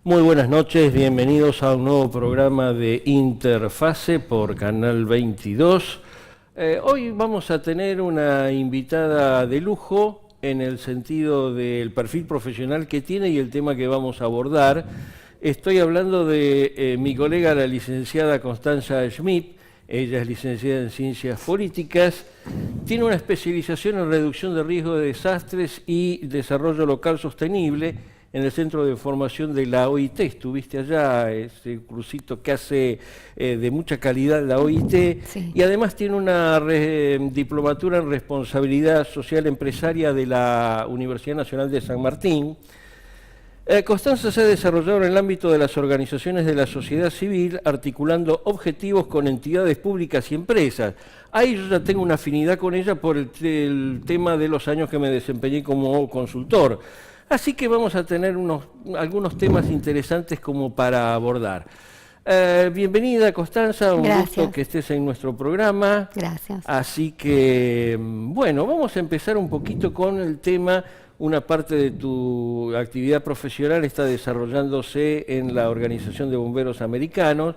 Muy buenas noches, bienvenidos a un nuevo programa de Interfase por Canal 22. Hoy vamos a tener una invitada de lujo en el sentido del perfil profesional que tiene y el tema que vamos a abordar. Estoy hablando de mi colega, la licenciada Constanza Schmidt. Ella es licenciada en Ciencias Políticas, tiene una especialización en reducción de riesgo de desastres y desarrollo local sostenible en el Centro de Formación de la OIT. Estuviste allá, ese cursito que hace de mucha calidad la OIT, Sí. y además tiene una diplomatura en responsabilidad social empresaria de la Universidad Nacional de San Martín. Constanza se ha desarrollado en el ámbito de las organizaciones de la sociedad civil, articulando objetivos con entidades públicas y empresas. Ahí yo ya tengo una afinidad con ella por el tema de los años que me desempeñé como consultor. Así que vamos a tener algunos temas interesantes como para abordar. Bienvenida, Constanza, un gusto que estés en nuestro programa. Gracias. Así que, bueno, vamos a empezar un poquito con el tema. Una parte de tu actividad profesional está desarrollándose en la Organización de Bomberos Americanos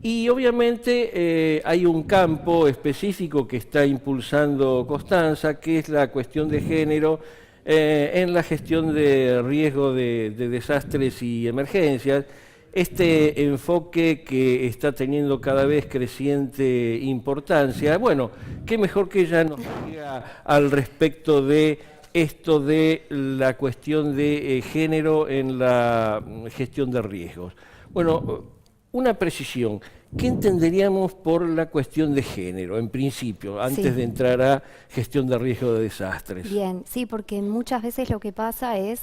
y obviamente hay un campo específico que está impulsando Constanza, que es la cuestión de género en la gestión de riesgo de desastres y emergencias. Este enfoque que está teniendo cada vez creciente importancia, bueno, qué mejor que ella nos diga al respecto de esto de la cuestión de género en la gestión de riesgos. Bueno, una precisión. ¿Qué entenderíamos por la cuestión de género, en principio, antes de entrar a gestión de riesgo de desastres? Bien, sí, porque muchas veces lo que pasa es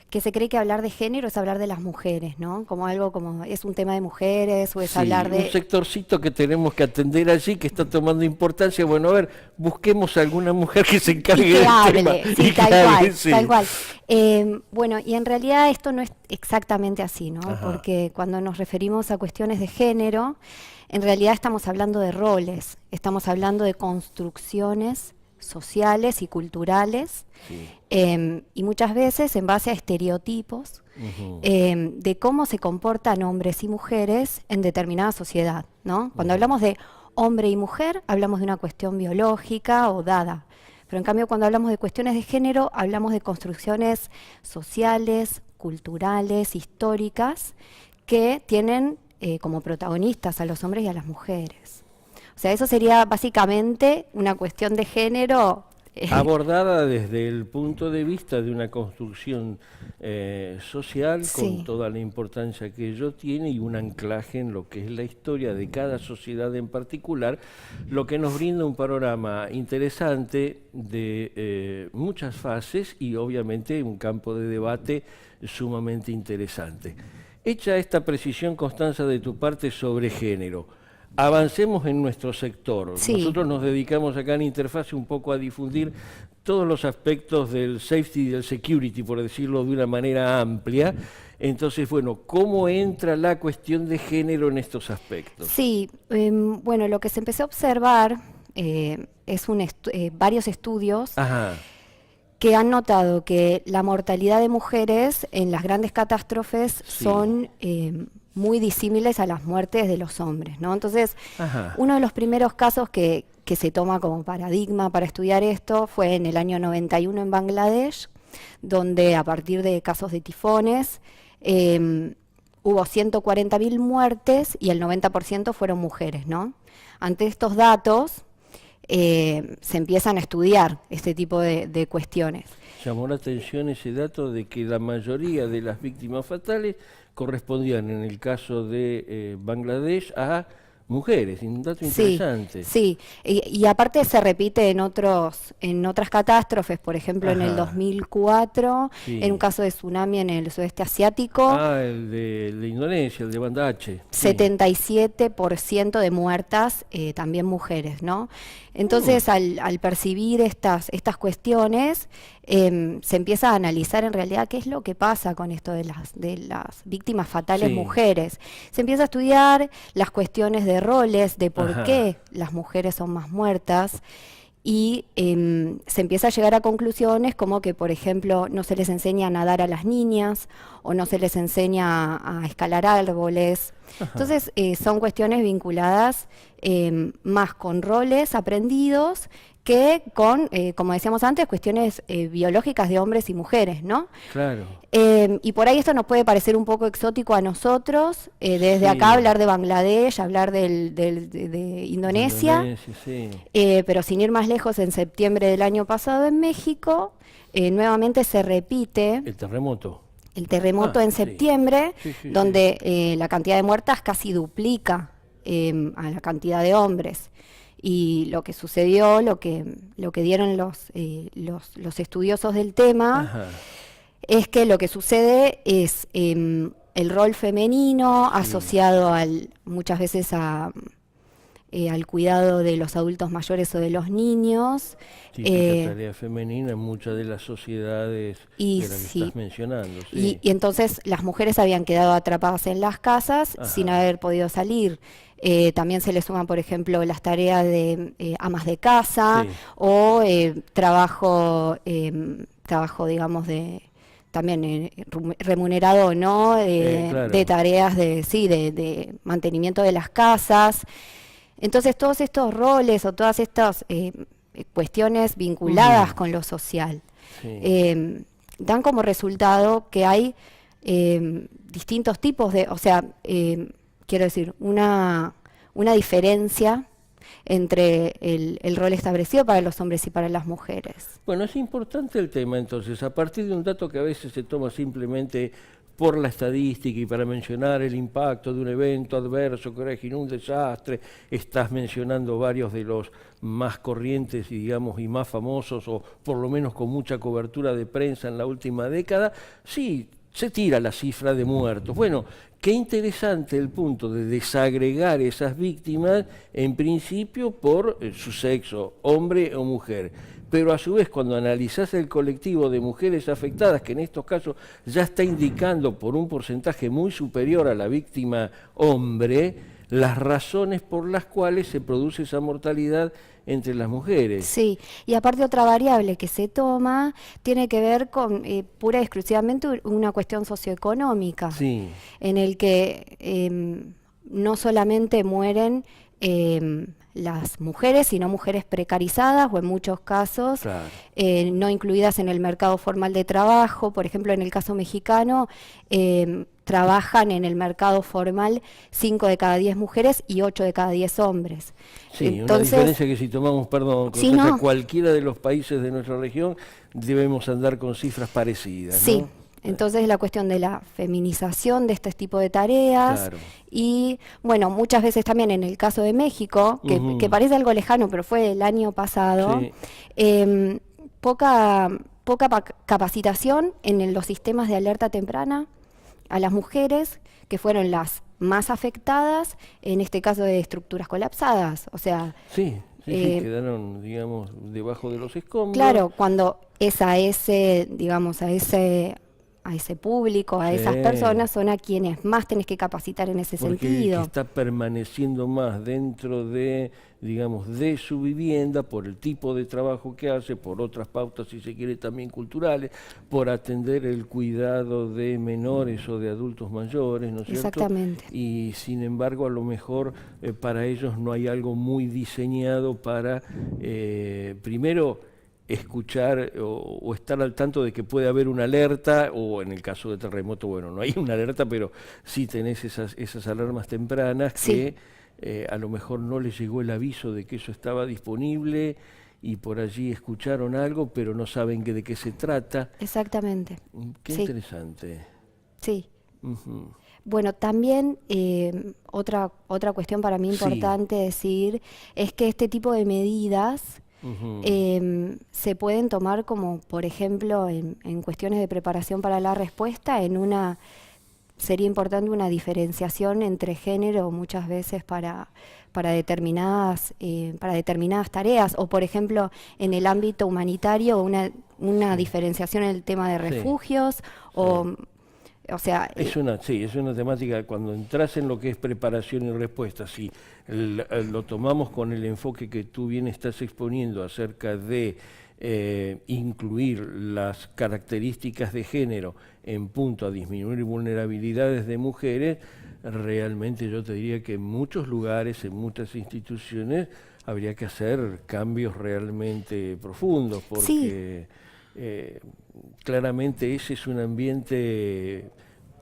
que se cree que hablar de género es hablar de las mujeres, ¿no? Como algo como es un tema de mujeres o es hablar de... un sectorcito que tenemos que atender allí, que está tomando importancia. Bueno, a ver, busquemos a alguna mujer que se encargue del tema. Sí, tal cual. Bueno, y en realidad esto no es exactamente así, ¿no? Ajá. Porque cuando nos referimos a cuestiones de género, en realidad estamos hablando de roles, estamos hablando de construcciones sociales y culturales, Sí. y muchas veces en base a estereotipos de cómo se comportan hombres y mujeres en determinada sociedad, ¿no? Cuando hablamos de hombre y mujer, hablamos de una cuestión biológica o dada, pero en cambio cuando hablamos de cuestiones de género, hablamos de construcciones sociales, culturales, históricas, que tienen como protagonistas a los hombres y a las mujeres. O sea, eso sería básicamente una cuestión de género abordada desde el punto de vista de una construcción social, con toda la importancia que ello tiene y un anclaje en lo que es la historia de cada sociedad en particular, lo que nos brinda un panorama interesante de muchas fases y obviamente un campo de debate sumamente interesante. Hecha esta precisión, Constanza, de tu parte sobre género, avancemos en nuestro sector. Sí. Nosotros nos dedicamos acá en Interfase un poco a difundir todos los aspectos del safety y del security, por decirlo de una manera amplia. Entonces, bueno, ¿cómo entra la cuestión de género en estos aspectos? Sí, bueno, lo que se empezó a observar es varios estudios. Ajá. Que han notado que la mortalidad de mujeres en las grandes catástrofes son muy disímiles a las muertes de los hombres, ¿no? Entonces, uno de los primeros casos que se toma como paradigma para estudiar esto fue en el año 91 en Bangladesh, donde a partir de casos de tifones hubo 140.000 muertes y el 90% fueron mujeres, ¿no? Ante estos datos se empiezan a estudiar este tipo de cuestiones. Llamó la atención ese dato de que la mayoría de las víctimas fatales correspondían, en el caso de Bangladesh, a mujeres, un dato interesante. Sí, y aparte se repite en otras catástrofes, por ejemplo en el 2004, en un caso de tsunami en el sudeste asiático. El de Indonesia, el de Banda Aceh. 77% de muertas, también mujeres, ¿no? Entonces, al percibir estas cuestiones, se empieza a analizar en realidad qué es lo que pasa con esto de las víctimas fatales mujeres. Se empieza a estudiar las cuestiones de roles, de por qué las mujeres son más muertas. y se empieza a llegar a conclusiones como que, por ejemplo, no se les enseña a nadar a las niñas o no se les enseña a escalar árboles. Ajá. Entonces, son cuestiones vinculadas más con roles aprendidos que con, como decíamos antes, cuestiones biológicas de hombres y mujeres, ¿no? Claro. Y por ahí esto nos puede parecer un poco exótico a nosotros, desde acá hablar de Bangladesh, hablar de Indonesia, sí. Pero sin ir más lejos, en septiembre del año pasado en México, nuevamente se repite... El terremoto. El terremoto en septiembre, donde la cantidad de muertas casi duplica a la cantidad de hombres. Y lo que sucedió, lo que dieron los estudiosos del tema, ajá, es que lo que sucede es el rol femenino asociado muchas veces al cuidado de los adultos mayores o de los niños. Típica tarea femenina en muchas de las sociedades de las que estás mencionando. Sí. Y entonces las mujeres habían quedado atrapadas en las casas, ajá, sin haber podido salir. También se le suman, por ejemplo, las tareas de amas de casa, sí, o trabajo, digamos, también remunerado, ¿no? Claro, de tareas de mantenimiento de las casas. Entonces, todos estos roles o todas estas cuestiones vinculadas con lo social, sí, dan como resultado que hay distintos tipos de, o sea, quiero decir, una diferencia entre el rol establecido para los hombres y para las mujeres. Bueno, es importante el tema entonces, a partir de un dato que a veces se toma simplemente por la estadística y para mencionar el impacto de un evento adverso que origina un desastre, estás mencionando varios de los más corrientes y más famosos, o por lo menos con mucha cobertura de prensa en la última década. Sí, se tira la cifra de muertos. Bueno, qué interesante el punto de desagregar esas víctimas, en principio por su sexo, hombre o mujer. Pero a su vez, cuando analizás el colectivo de mujeres afectadas, que en estos casos ya está indicando por un porcentaje muy superior a la víctima hombre, las razones por las cuales se produce esa mortalidad entre las mujeres. Sí, y aparte otra variable que se toma tiene que ver con pura y exclusivamente una cuestión socioeconómica, sí, en el que no solamente mueren las mujeres, sino mujeres precarizadas o en muchos casos, claro, no incluidas en el mercado formal de trabajo. Por ejemplo, en el caso mexicano, trabajan en el mercado formal 5 de cada 10 mujeres y 8 de cada 10 hombres. Sí, entonces, una diferencia que si tomamos, sí, cualquiera de los países de nuestra región, debemos andar con cifras parecidas, sí, ¿no? Entonces la cuestión de la feminización de este tipo de tareas, claro, y bueno, muchas veces también en el caso de México, que parece algo lejano, pero fue el año pasado, sí, poca capacitación en los sistemas de alerta temprana a las mujeres, que fueron las más afectadas, en este caso de estructuras colapsadas, o sea... Sí, quedaron, digamos, debajo de los escombros. Claro, cuando es a ese público, a esas personas, son a quienes más tenés que capacitar en ese sentido. Porque está permaneciendo más dentro de, digamos, de su vivienda, por el tipo de trabajo que hace, por otras pautas, si se quiere, también culturales, por atender el cuidado de menores o de adultos mayores, ¿no es cierto? Exactamente. Y sin embargo, a lo mejor para ellos no hay algo muy diseñado para, primero, escuchar o estar al tanto de que puede haber una alerta, o en el caso de terremoto, bueno, no hay una alerta, pero sí tenés esas alarmas tempranas, sí, que a lo mejor no les llegó el aviso de que eso estaba disponible y por allí escucharon algo, pero no saben de qué se trata. Exactamente. Qué interesante. Sí. Bueno, también otra cuestión para mí importante decir es que este tipo de medidas se pueden tomar como, por ejemplo, en cuestiones de preparación para la respuesta, sería importante una diferenciación entre género muchas veces para determinadas tareas, o por ejemplo en el ámbito humanitario una diferenciación en el tema de refugios, o O sea, es una temática, cuando entras en lo que es preparación y respuesta, si lo tomamos con el enfoque que tú bien estás exponiendo acerca de incluir las características de género en punto a disminuir vulnerabilidades de mujeres, realmente yo te diría que en muchos lugares, en muchas instituciones, habría que hacer cambios realmente profundos, porque claramente ese es un ambiente,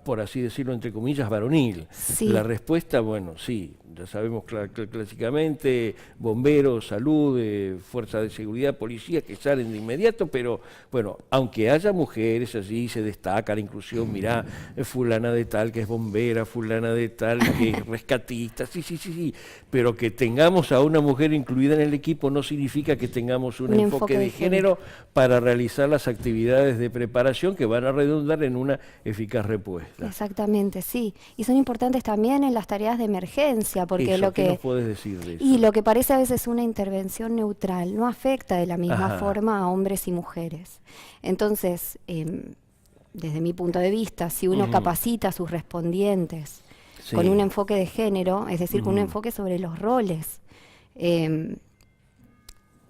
por así decirlo, entre comillas, varonil. Sí. La respuesta, bueno, sí, ya sabemos clásicamente, bomberos, salud, fuerza de seguridad, policía, que salen de inmediato, pero bueno, aunque haya mujeres allí, se destaca la inclusión, mirá, fulana de tal que es bombera, fulana de tal que es rescatista, sí, pero que tengamos a una mujer incluida en el equipo no significa que tengamos un enfoque de género para realizar las actividades de preparación que van a redundar en una eficaz respuesta. Exactamente, sí. Y son importantes también en las tareas de emergencia, porque ¿Qué nos puedes decir de eso? Y lo que parece a veces una intervención neutral no afecta de la misma forma a hombres y mujeres. Entonces, desde mi punto de vista, si uno capacita a sus respondientes con un enfoque de género, es decir, con un enfoque sobre los roles,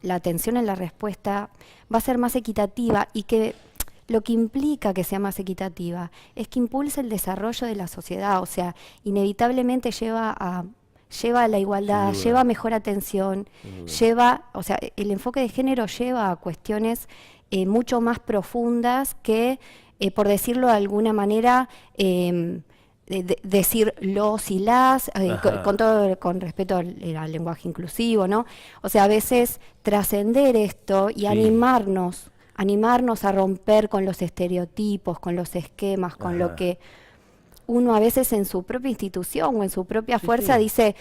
la atención en la respuesta va a ser más equitativa, y que lo que implica que sea más equitativa es que impulse el desarrollo de la sociedad, o sea, inevitablemente lleva a la igualdad, lleva a mejor atención, o sea, el enfoque de género lleva a cuestiones mucho más profundas que, por decirlo de alguna manera, decir los y las, con respeto al lenguaje inclusivo, ¿no? O sea, a veces trascender esto y animarnos a romper con los estereotipos, con los esquemas, con lo que uno a veces en su propia institución o en su propia fuerza dice,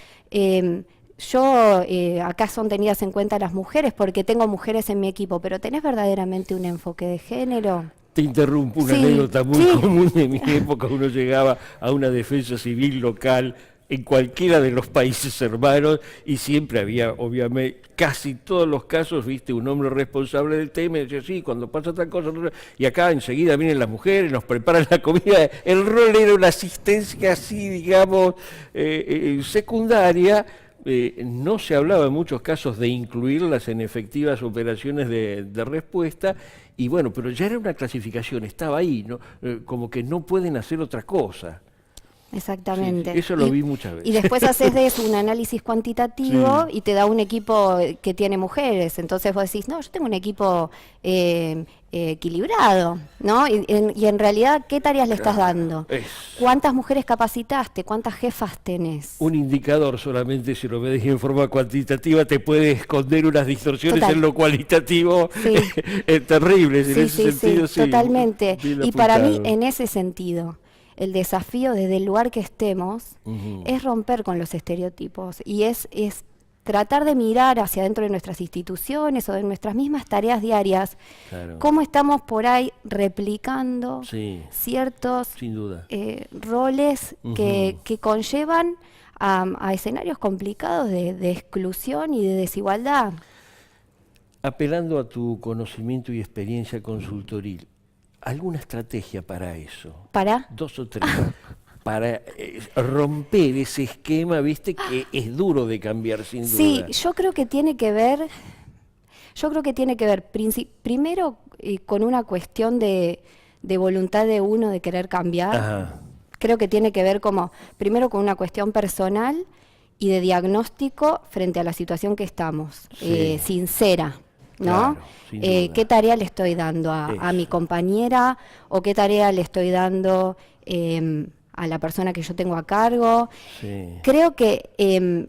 acá son tenidas en cuenta las mujeres porque tengo mujeres en mi equipo, pero ¿tenés verdaderamente un enfoque de género? Te interrumpo, una anécdota muy común de mi época. Uno llegaba a una defensa civil local en cualquiera de los países hermanos y siempre había, obviamente, casi todos los casos, viste, un hombre responsable del tema y decía, sí, cuando pasa tal cosa, y acá enseguida vienen las mujeres, nos preparan la comida. El rol era una asistencia así, digamos, secundaria. No se hablaba en muchos casos de incluirlas en efectivas operaciones de respuesta, y bueno, pero ya era una clasificación, estaba ahí, ¿no? Como que no pueden hacer otra cosa. Exactamente. Sí, eso lo vi muchas veces. Y después haces de eso un análisis cuantitativo y te da un equipo que tiene mujeres. Entonces vos decís, no, yo tengo un equipo equilibrado, ¿no? Y en realidad, ¿qué tareas le estás dando? ¿Cuántas mujeres capacitaste? ¿Cuántas jefas tenés? Un indicador solamente, si lo ves en forma cuantitativa, te puede esconder unas distorsiones en lo cualitativo terribles. En ese sentido, totalmente. Y para mí, en ese sentido, el desafío desde el lugar que estemos es romper con los estereotipos y es tratar de mirar hacia adentro de nuestras instituciones o de nuestras mismas tareas diarias, cómo estamos por ahí replicando ciertos roles que conllevan a escenarios complicados de exclusión y de desigualdad. Apelando a tu conocimiento y experiencia consultoril, ¿alguna estrategia para eso? ¿Para? 2 o 3. Para romper ese esquema, viste, que es duro de cambiar sin duda. Sí, yo creo que tiene que ver primero con una cuestión de voluntad de uno de querer cambiar. Creo que tiene que ver primero con una cuestión personal y de diagnóstico frente a la situación que estamos, sincera. ¿No? Claro, ¿qué tarea le estoy dando a mi compañera o qué tarea le estoy dando a la persona que yo tengo a cargo? Creo que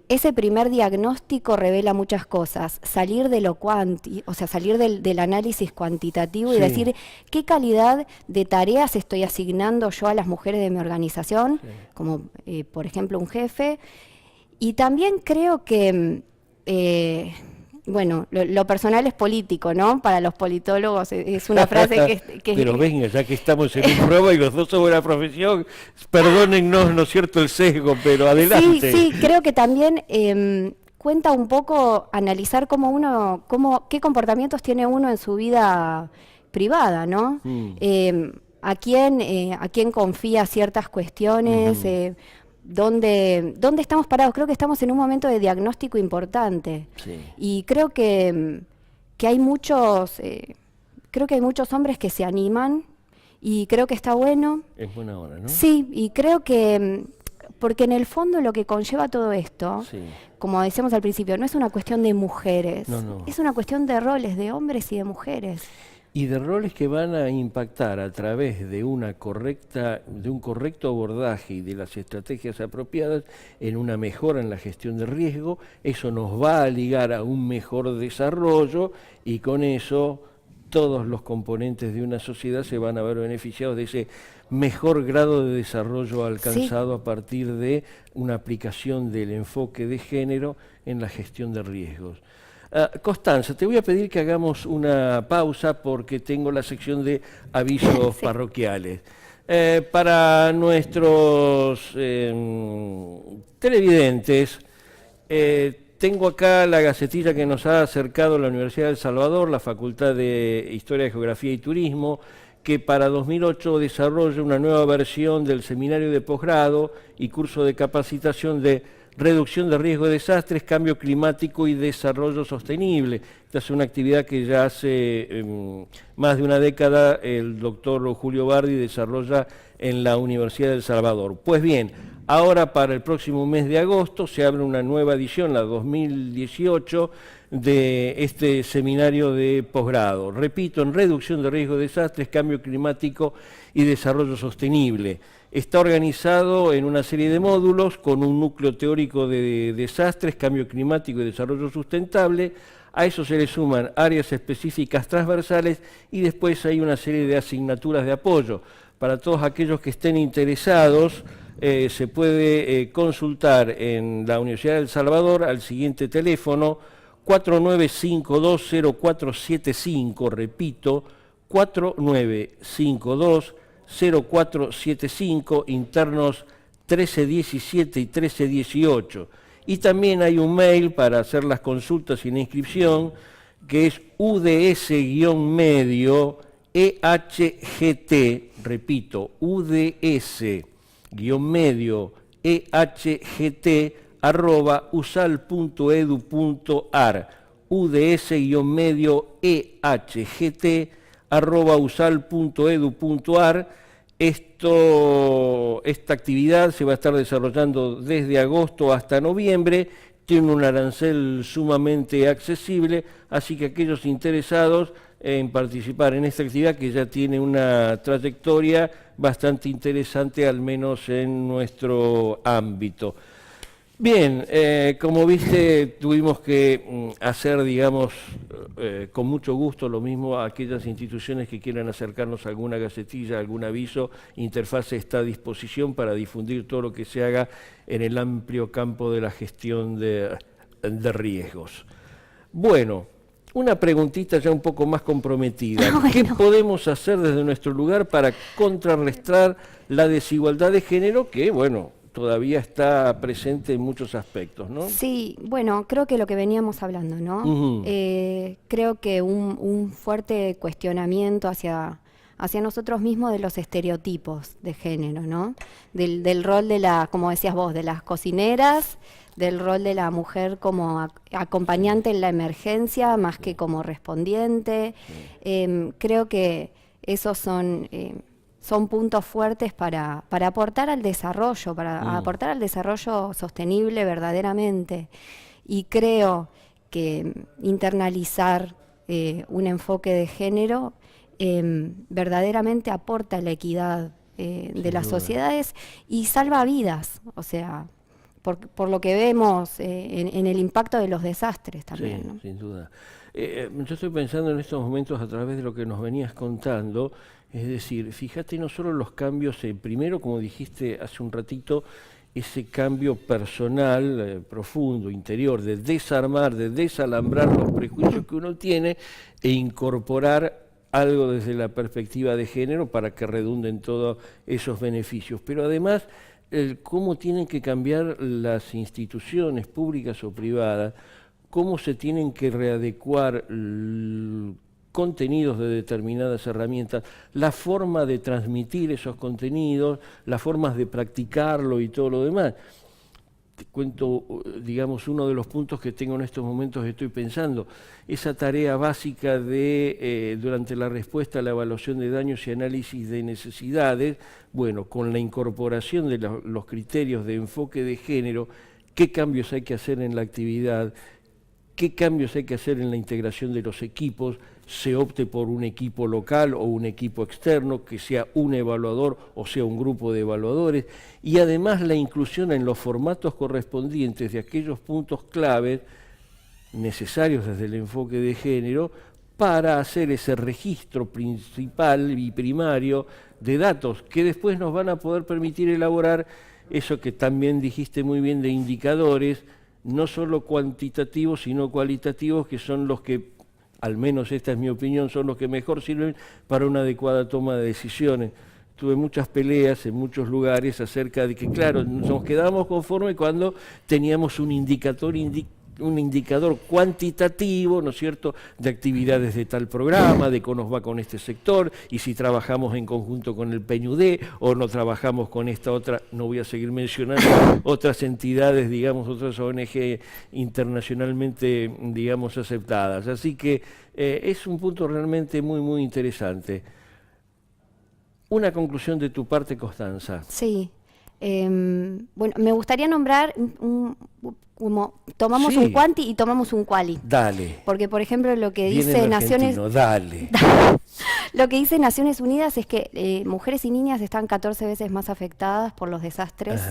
ese primer diagnóstico revela muchas cosas. Salir de salir del análisis cuantitativo y decir qué calidad de tareas estoy asignando yo a las mujeres de mi organización, como por ejemplo un jefe. Y también creo que bueno, lo personal es político, ¿no? Para los politólogos es una frase que Pero venga, ya que estamos en un programa y los dos somos de la profesión, perdónennos, ¿no es cierto?, el sesgo, pero adelante. Sí, creo que también cuenta un poco analizar qué comportamientos tiene uno en su vida privada, ¿no? a quién confía ciertas cuestiones, dónde estamos parados. Creo que estamos en un momento de diagnóstico importante. Sí. Y creo que hay muchos, creo que hay muchos hombres que se animan y creo que está bueno. Es buena hora, ¿no? Sí, y creo que, porque en el fondo lo que conlleva todo esto, Sí. como decíamos al principio, no es una cuestión de mujeres, No. es una cuestión de roles, de hombres y de mujeres. Y de roles que van a impactar a través de un correcto abordaje y de las estrategias apropiadas en una mejora en la gestión de riesgo. Eso nos va a ligar a un mejor desarrollo y con eso todos los componentes de una sociedad se van a ver beneficiados de ese mejor grado de desarrollo alcanzado a partir de una aplicación del enfoque de género en la gestión de riesgos. Constanza, te voy a pedir que hagamos una pausa porque tengo la sección de avisos parroquiales. Para nuestros televidentes, tengo acá la gacetilla que nos ha acercado la Universidad de El Salvador, la Facultad de Historia, Geografía y Turismo, que para 2008 desarrolla una nueva versión del seminario de posgrado y curso de capacitación de reducción de riesgo de desastres, cambio climático y desarrollo sostenible. Esta es una actividad que ya hace más de una década el doctor Julio Bardi desarrolla en la Universidad de El Salvador. Pues bien, ahora para el próximo mes de agosto se abre una nueva edición, la 2018, de este seminario de posgrado. Repito, en reducción de riesgo de desastres, cambio climático y desarrollo sostenible. Está organizado en una serie de módulos con un núcleo teórico de desastres, cambio climático y desarrollo sustentable. A eso se le suman áreas específicas transversales y después hay una serie de asignaturas de apoyo. Para todos aquellos que estén interesados, se puede consultar en la Universidad de El Salvador al siguiente teléfono 49520475, repito, 49520475, internos 1317 y 1318. Y también hay un mail para hacer las consultas y la inscripción, que es uds-medio EHGT, repito, uds-medio EHGT @usal.edu.ar, uds-medio EHGT @usal.edu.ar. Esta actividad se va a estar desarrollando desde agosto hasta noviembre, tiene un arancel sumamente accesible, así que aquellos interesados en participar en esta actividad, que ya tiene una trayectoria bastante interesante, al menos en nuestro ámbito. Bien, como viste, tuvimos que hacer, digamos, con mucho gusto lo mismo a aquellas instituciones que quieran acercarnos a alguna gacetilla, algún aviso. Interfase está a disposición para difundir todo lo que se haga en el amplio campo de la gestión de riesgos. Bueno, una preguntita ya un poco más comprometida. Bueno. ¿Qué podemos hacer desde nuestro lugar para contrarrestar la desigualdad de género que, bueno, todavía está presente en muchos aspectos, ¿no? Sí, bueno, creo que lo que veníamos hablando, ¿no? Creo que un fuerte cuestionamiento hacia nosotros mismos de los estereotipos de género, ¿no? Del rol de como decías vos, de las cocineras, del rol de la mujer como acompañante en la emergencia más que como respondiente. Creo que esos son puntos fuertes para aportar al desarrollo, aportar al desarrollo sostenible verdaderamente. Y creo que internalizar un enfoque de género verdaderamente aporta la equidad de las sociedades y salva vidas, o sea, por lo que vemos en el impacto de los desastres también. Sí, ¿no? Sin duda. Yo estoy pensando en estos momentos a través de lo que nos venías contando, es decir, fíjate no solo los cambios, primero, como dijiste hace un ratito, ese cambio personal, profundo, interior, de desarmar, de desalambrar los prejuicios que uno tiene e incorporar algo desde la perspectiva de género para que redunden todos esos beneficios. Pero además, cómo tienen que cambiar las instituciones públicas o privadas, cómo se tienen que readecuar contenidos de determinadas herramientas, la forma de transmitir esos contenidos, las formas de practicarlo y todo lo demás. Te cuento, digamos, uno de los puntos que tengo en estos momentos, estoy pensando, esa tarea básica de, durante la respuesta a la evaluación de daños y análisis de necesidades, bueno, con la incorporación de los criterios de enfoque de género, qué cambios hay que hacer en la actividad, qué cambios hay que hacer en la integración de los equipos, se opte por un equipo local o un equipo externo, que sea un evaluador o sea un grupo de evaluadores, y además la inclusión en los formatos correspondientes de aquellos puntos claves necesarios desde el enfoque de género para hacer ese registro principal y primario de datos que después nos van a poder permitir elaborar eso que también dijiste muy bien de indicadores, no solo cuantitativos sino cualitativos, que son los que, al menos esta es mi opinión, son los que mejor sirven para una adecuada toma de decisiones. Tuve muchas peleas en muchos lugares acerca de que, claro, nos quedábamos conformes cuando teníamos un indicador cuantitativo, ¿no es cierto?, de actividades de tal programa, de cómo nos va con este sector, y si trabajamos en conjunto con el PNUD o no trabajamos con esta otra, no voy a seguir mencionando, otras entidades, digamos, otras ONG internacionalmente, digamos, aceptadas. Así que es un punto realmente muy, muy interesante. Una conclusión de tu parte, Constanza. Sí. Bueno, me gustaría nombrar como tomamos un quanti y tomamos un quali. Dale. Porque, por ejemplo, lo que dice Naciones... Dale. Lo que dice Naciones Unidas es que mujeres y niñas están 14 veces más afectadas por los desastres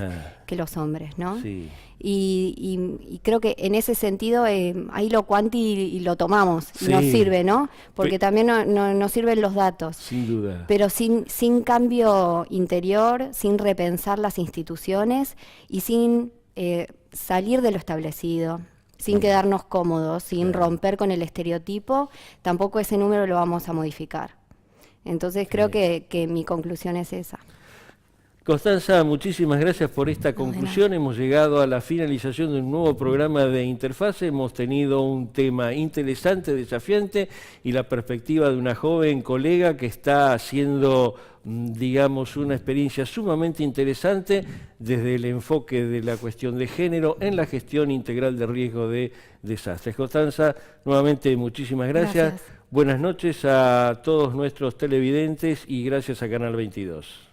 que los hombres, ¿no? Sí. Y creo que en ese sentido ahí lo quanti y lo tomamos, y nos sirve, ¿no? Porque también nos sirven los datos. Sin duda. Pero sin cambio interior, sin repensar las instituciones y sin salir de lo establecido, sin quedarnos cómodos, sin romper con el estereotipo, tampoco ese número lo vamos a modificar. Entonces creo que mi conclusión es esa. Constanza, muchísimas gracias por esta conclusión. Hemos llegado a la finalización de un nuevo programa de Interfase. Hemos tenido un tema interesante, desafiante, y la perspectiva de una joven colega que está haciendo, digamos, una experiencia sumamente interesante desde el enfoque de la cuestión de género en la gestión integral de riesgo de desastres. Constanza, nuevamente muchísimas gracias. Buenas noches a todos nuestros televidentes y gracias a Canal 22.